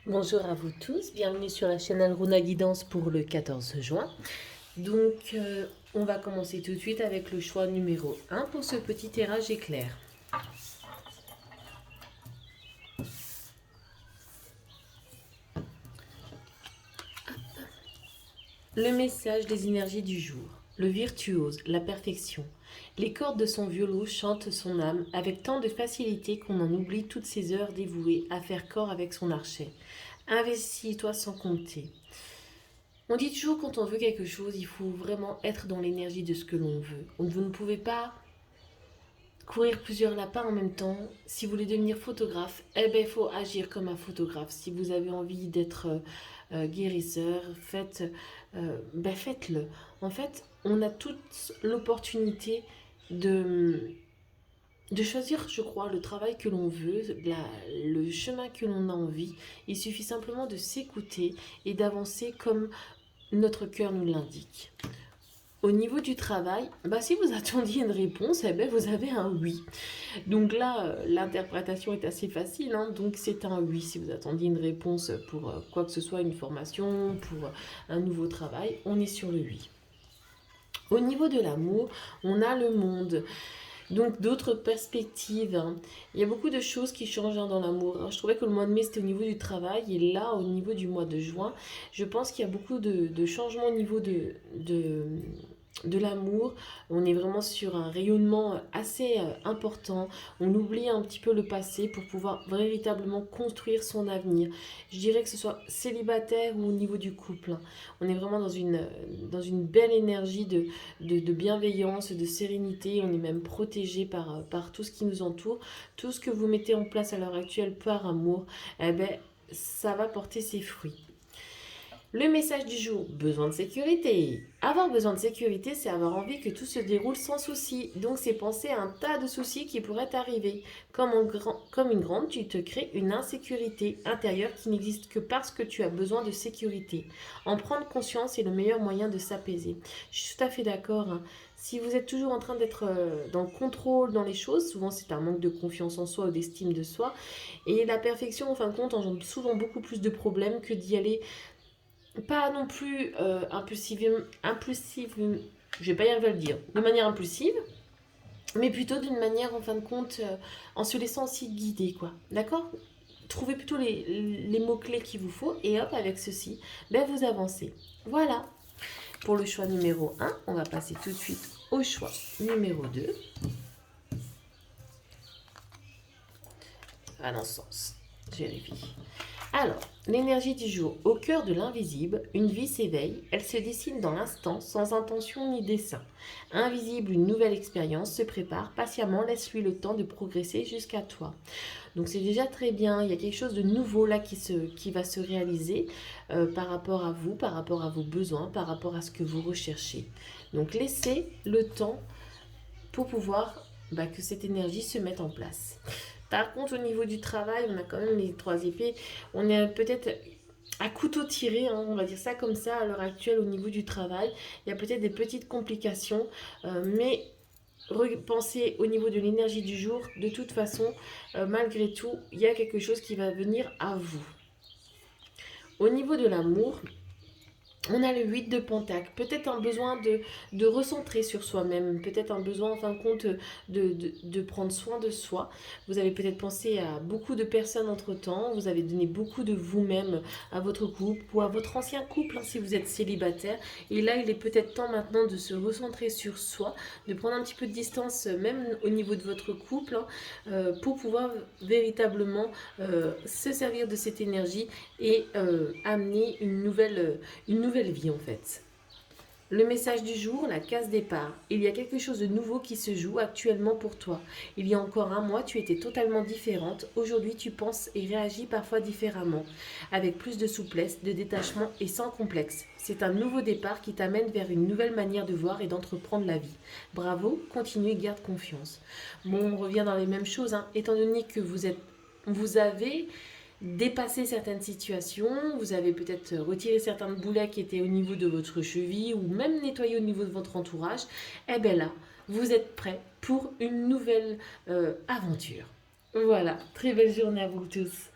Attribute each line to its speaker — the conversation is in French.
Speaker 1: Bonjour à vous tous, bienvenue sur la chaîne Alruna Guidance pour le 14 juin. Donc, on va commencer tout de suite avec le choix numéro 1 pour ce petit tirage éclair. Le message des énergies du jour. Le virtuose, la perfection. Les cordes de son violon chantent son âme avec tant de facilité qu'on en oublie toutes ces heures dévouées à faire corps avec son archet. Investis-toi sans compter. On dit toujours quand on veut quelque chose, il faut vraiment être dans l'énergie de ce que l'on veut. Vous ne pouvez pas courir plusieurs lapins en même temps. Si vous voulez devenir photographe, eh ben, il faut agir comme un photographe. Si vous avez envie d'être guérisseur, faites-le. En fait, on a toute l'opportunité de, de choisir, je crois, le travail que l'on veut, le chemin que l'on a envie. Il suffit simplement de s'écouter et d'avancer comme notre cœur nous l'indique. Au niveau du travail, si vous attendiez une réponse, vous avez un oui. Donc là, l'interprétation est assez facile. Donc c'est un oui si vous attendiez une réponse pour quoi que ce soit, une formation, pour un nouveau travail, on est sur le oui. Au niveau de l'amour, on a le monde. Donc d'autres perspectives. Il y a beaucoup de choses qui changent dans l'amour. Je trouvais que le mois de mai c'était au niveau du travail et là au niveau du mois de juin, je pense qu'il y a beaucoup de changements au niveau de l'amour. On est vraiment sur un rayonnement assez important. On oublie un petit peu le passé pour pouvoir véritablement construire son avenir. Je dirais que ce soit célibataire ou au niveau du couple. On est vraiment dans une belle énergie de bienveillance, de sérénité. On est même protégé par tout ce qui nous entoure. Tout ce que vous mettez en place à l'heure actuelle par amour, ça va porter ses fruits. Le message du jour, besoin de sécurité. Avoir besoin de sécurité, c'est avoir envie que tout se déroule sans souci. Donc c'est penser à un tas de soucis qui pourraient arriver. Comme une grande, tu te crées une insécurité intérieure qui n'existe que parce que tu as besoin de sécurité. En prendre conscience est le meilleur moyen de s'apaiser. Je suis tout à fait d'accord. Si vous êtes toujours en train d'être dans le contrôle dans les choses, souvent c'est un manque de confiance en soi ou d'estime de soi. Et la perfection, en fin de compte, engendre souvent beaucoup plus de problèmes que d'y aller pas non plus impulsive, je vais pas y arriver à le dire, de manière impulsive, mais plutôt d'une manière en fin de compte en se laissant aussi guider, quoi. D'accord? Trouvez plutôt les mots-clés qu'il vous faut et hop, avec ceci, vous avancez. Voilà. Pour le choix numéro 1, on va passer tout de suite au choix numéro 2. À dans ce sens. Je vérifie. Alors, l'énergie du jour. Au cœur de l'invisible, une vie s'éveille, elle se dessine dans l'instant, sans intention ni dessein. Invisible, une nouvelle expérience se prépare, patiemment, laisse-lui le temps de progresser jusqu'à toi. Donc c'est déjà très bien, il y a quelque chose de nouveau là qui va se réaliser par rapport à vous, par rapport à vos besoins, par rapport à ce que vous recherchez. Donc laissez le temps pour pouvoir que cette énergie se mette en place. Par contre, au niveau du travail, on a quand même les 3 épées. On est peut-être à couteau tiré, on va dire ça comme ça, à l'heure actuelle au niveau du travail. Il y a peut-être des petites complications, mais repensez au niveau de l'énergie du jour. De toute façon, malgré tout, il y a quelque chose qui va venir à vous. Au niveau de l'amour, on a le 8 de Pentacle, peut-être un besoin de recentrer sur soi-même, peut-être un besoin en fin de compte de prendre soin de soi. Vous avez peut-être pensé à beaucoup de personnes entre-temps, vous avez donné beaucoup de vous-même à votre couple ou à votre ancien couple si vous êtes célibataire. Et là, il est peut-être temps maintenant de se recentrer sur soi, de prendre un petit peu de distance même au niveau de votre couple pour pouvoir véritablement se servir de cette énergie et amener une nouvelle vie en fait. Le message du jour, la case départ. Il y a quelque chose de nouveau qui se joue actuellement pour toi. Il y a encore un mois, tu étais totalement différente. Aujourd'hui, tu penses et réagis parfois différemment, avec plus de souplesse, de détachement et sans complexe. C'est un nouveau départ qui t'amène vers une nouvelle manière de voir et d'entreprendre la vie. Bravo, continue et garde confiance. Bon, on revient dans les mêmes choses, étant donné que vous avez dépasser certaines situations, vous avez peut-être retiré certains boulets qui étaient au niveau de votre cheville ou même nettoyé au niveau de votre entourage, et bien là, vous êtes prêt pour une nouvelle aventure. Voilà, très belle journée à vous tous.